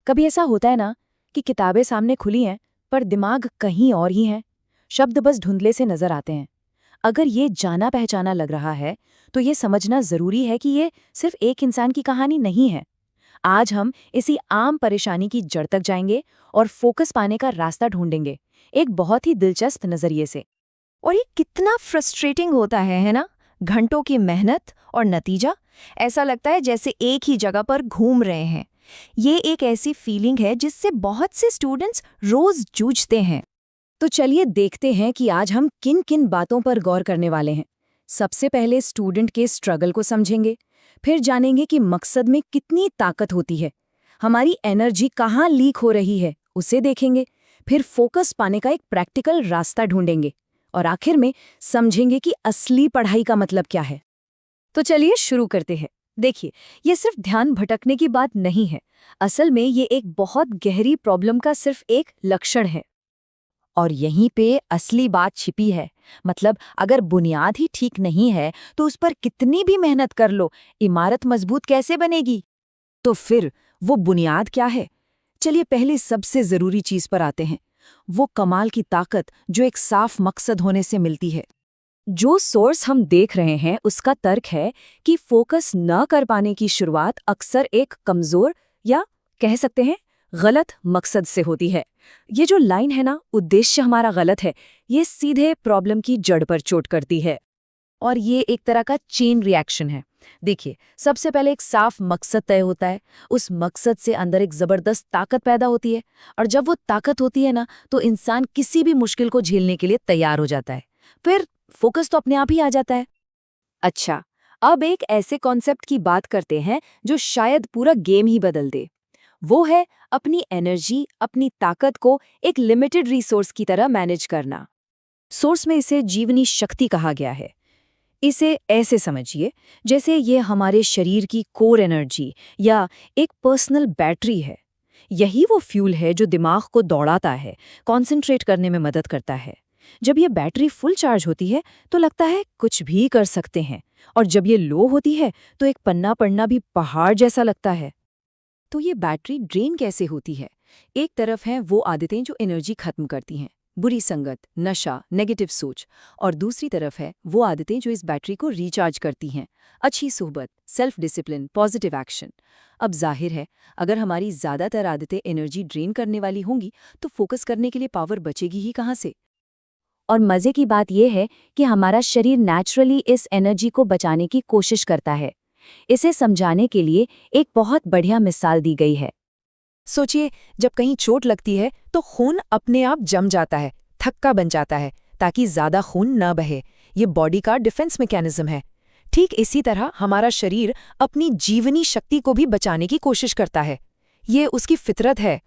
कभी ऐसा होता है ना कि किताबें सामने खुली हैं पर दिमाग कहीं और ही है। शब्द बस धुंधले से नजर आते हैं। अगर ये जाना पहचाना लग रहा है तो ये समझना जरूरी है कि ये सिर्फ एक इंसान की कहानी नहीं है। आज हम इसी आम परेशानी की जड़ तक जाएंगे और फोकस पाने का रास्ता ढूंढेंगे, एक बहुत ही दिलचस्प नजरिए से। और ये कितना फ्रस्ट्रेटिंग होता है ना। घंटों की मेहनत और नतीजा ऐसा लगता है जैसे एक ही जगह पर घूम रहे हैं। ये एक ऐसी फीलिंग है जिससे बहुत से स्टूडेंट्स रोज जूझते हैं। तो चलिए देखते हैं कि आज हम किन किन बातों पर गौर करने वाले हैं। सबसे पहले स्टूडेंट के स्ट्रगल को समझेंगे, फिर जानेंगे कि मकसद में कितनी ताकत होती है, हमारी एनर्जी कहाँ लीक हो रही है उसे देखेंगे, फिर फोकस पाने का एक प्रैक्टिकल रास्ता ढूंढेंगे और आखिर में समझेंगे कि असली पढ़ाई का मतलब क्या है। तो चलिए शुरू करते हैं। देखिए, ये सिर्फ ध्यान भटकने की बात नहीं है। असल में ये एक बहुत गहरी प्रॉब्लम का सिर्फ एक लक्षण है। और यहीं पे असली बात छिपी है। मतलब अगर बुनियाद ही ठीक नहीं है तो उस पर कितनी भी मेहनत कर लो, इमारत मजबूत कैसे बनेगी। तो फिर वो बुनियाद क्या है? चलिए पहले सबसे जरूरी चीज पर आते हैं, वो कमाल की ताकत जो एक साफ मकसद होने से मिलती है। जो सोर्स हम देख रहे हैं उसका तर्क है कि फोकस न कर पाने की शुरुआत अक्सर एक कमजोर या कह सकते हैं गलत मकसद से होती है। ये जो लाइन है ना, उद्देश्य हमारा गलत है, ये सीधे प्रॉब्लम की जड़ पर चोट करती है। और ये एक तरह का चेन रिएक्शन है। देखिए, सबसे पहले एक साफ मकसद तय होता है, उस मकसद से अंदर एक जबरदस्त ताकत पैदा होती है, और जब वो ताकत होती है ना, तो इंसान किसी भी मुश्किल को झेलने के लिए तैयार हो जाता है। फिर फोकस तो अपने आप ही आ जाता है। अच्छा, अब एक ऐसे कॉन्सेप्ट की बात करते हैं जो शायद पूरा गेम ही बदल दे। वो है अपनी एनर्जी, अपनी ताकत को एक लिमिटेड रिसोर्स की तरह मैनेज करना। सोर्स में इसे जीवनी शक्ति कहा गया है। इसे ऐसे समझिए जैसे ये हमारे शरीर की कोर एनर्जी या एक पर्सनल बैटरी है। यही वो फ्यूल है जो दिमाग को दौड़ाता है, कंसंट्रेट करने में मदद करता है। जब ये बैटरी फुल चार्ज होती है तो लगता है कुछ भी कर सकते हैं, और जब ये लो होती है तो एक पन्ना पढ़ना भी पहाड़ जैसा लगता है। तो ये बैटरी ड्रेन कैसे होती है? एक तरफ हैं वो आदतें जो एनर्जी खत्म करती हैं, बुरी संगत, नशा, नेगेटिव सोच, और दूसरी तरफ है वो आदतें जो इस बैटरी को रिचार्ज करती हैं, अच्छी सोहबत, सेल्फ डिसिप्लिन, पॉजिटिव एक्शन। अब जाहिर है, अगर हमारी ज़्यादातर आदतें एनर्जी ड्रेन करने वाली होंगी तो फोकस करने के लिए पावर बचेगी ही कहाँ से? और मज़े की बात यह है कि हमारा शरीर नेचुरली इस एनर्जी को बचाने की कोशिश करता है। इसे समझाने के लिए एक बहुत बढ़िया मिसाल दी गई है। सोचिए, जब कहीं चोट लगती है तो खून अपने आप जम जाता है, थक्का बन जाता है, ताकि ज्यादा खून न बहे। ये बॉडी का डिफेंस मैकेनिज्म है। ठीक इसी तरह हमारा शरीर अपनी जीवनी शक्ति को भी बचाने की कोशिश करता है। ये उसकी फितरत है।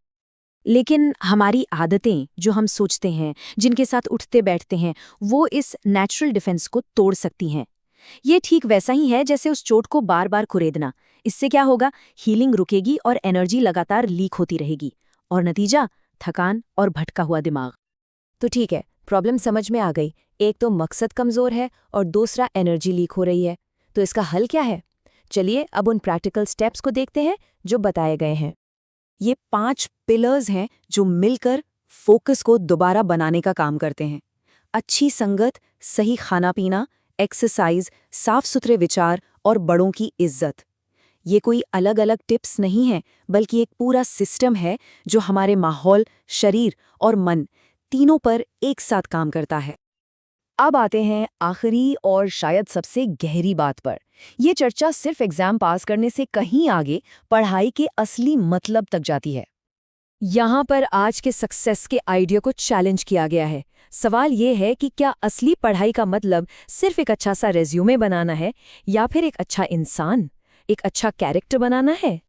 लेकिन हमारी आदतें, जो हम सोचते हैं, जिनके साथ उठते बैठते हैं, वो इस नेचुरल डिफेंस को तोड़ सकती हैं। ये ठीक वैसा ही है जैसे उस चोट को बार बार कुरेदना। इससे क्या होगा? हीलिंग रुकेगी और एनर्जी लगातार लीक होती रहेगी, और नतीजा थकान और भटका हुआ दिमाग। तो ठीक है, प्रॉब्लम समझ में आ गई। एक तो मकसद कमजोर है और दूसरा एनर्जी लीक हो रही है। तो इसका हल क्या है? चलिए अब उन प्रैक्टिकल स्टेप्स को देखते हैं जो बताए गए हैं। ये 5 पिलर्स हैं जो मिलकर फोकस को दोबारा बनाने का काम करते हैं। अच्छी संगत, सही खाना पीना, एक्सरसाइज, साफ सुथरे विचार और बड़ों की इज्जत। ये कोई अलग अलग टिप्स नहीं है, बल्कि एक पूरा सिस्टम है जो हमारे माहौल, शरीर और मन तीनों पर एक साथ काम करता है। अब आते हैं आखिरी और शायद सबसे गहरी बात पर। ये चर्चा सिर्फ एग्जाम पास करने से कहीं आगे पढ़ाई के असली मतलब तक जाती है। यहाँ पर आज के सक्सेस के आइडिया को चैलेंज किया गया है। सवाल ये है कि क्या असली पढ़ाई का मतलब सिर्फ एक अच्छा सा रेज्यूमे बनाना है, या फिर एक अच्छा इंसान, एक अच्छा कैरेक्टर बनाना है?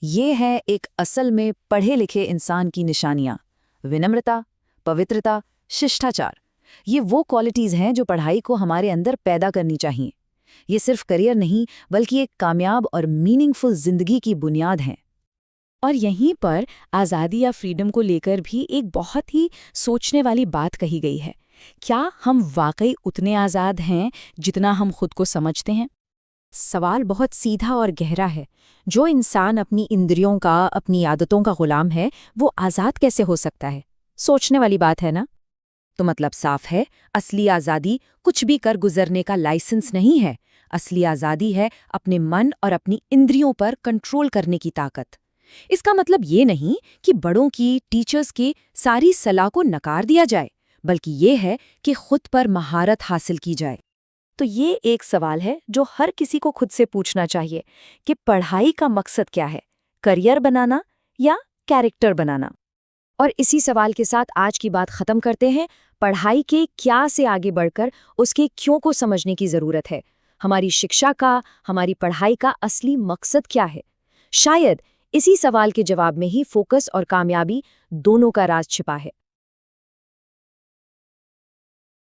ये है एक असल में पढ़े लिखे इंसान की निशानियाँ: विनम्रता, पवित्रता, शिष्टाचार। ये वो क्वालिटीज़ हैं जो पढ़ाई को हमारे अंदर पैदा करनी चाहिए। ये सिर्फ करियर नहीं, बल्कि एक कामयाब और मीनिंगफुल जिंदगी की बुनियाद हैं। और यहीं पर आज़ादी या फ्रीडम को लेकर भी एक बहुत ही सोचने वाली बात कही गई है। क्या हम वाकई उतने आज़ाद हैं जितना हम खुद को समझते हैं? सवाल बहुत सीधा और गहरा है। जो इंसान अपनी इंद्रियों का, अपनी आदतों का गुलाम है, वो आज़ाद कैसे हो सकता है? सोचने वाली बात है ना? तो मतलब साफ है, असली आज़ादी कुछ भी कर गुजरने का लाइसेंस नहीं है। असली आज़ादी है अपने मन और अपनी इंद्रियों पर कंट्रोल करने की ताकत। इसका मतलब ये नहीं कि बड़ों की, टीचर्स की सारी सलाह को नकार दिया जाए, बल्कि ये है कि खुद पर महारत हासिल की जाए। तो ये एक सवाल है जो हर किसी को खुद से पूछना चाहिए कि पढ़ाई का मकसद क्या है? करियर बनाना या कैरेक्टर बनाना? और इसी सवाल के साथ आज की बात खत्म करते हैं। पढ़ाई के क्या से आगे बढ़कर उसके क्यों को समझने की जरूरत है। हमारी शिक्षा का, हमारी पढ़ाई का असली मकसद क्या है? शायद इसी सवाल के जवाब में ही फोकस और कामयाबी दोनों का राज छिपा है।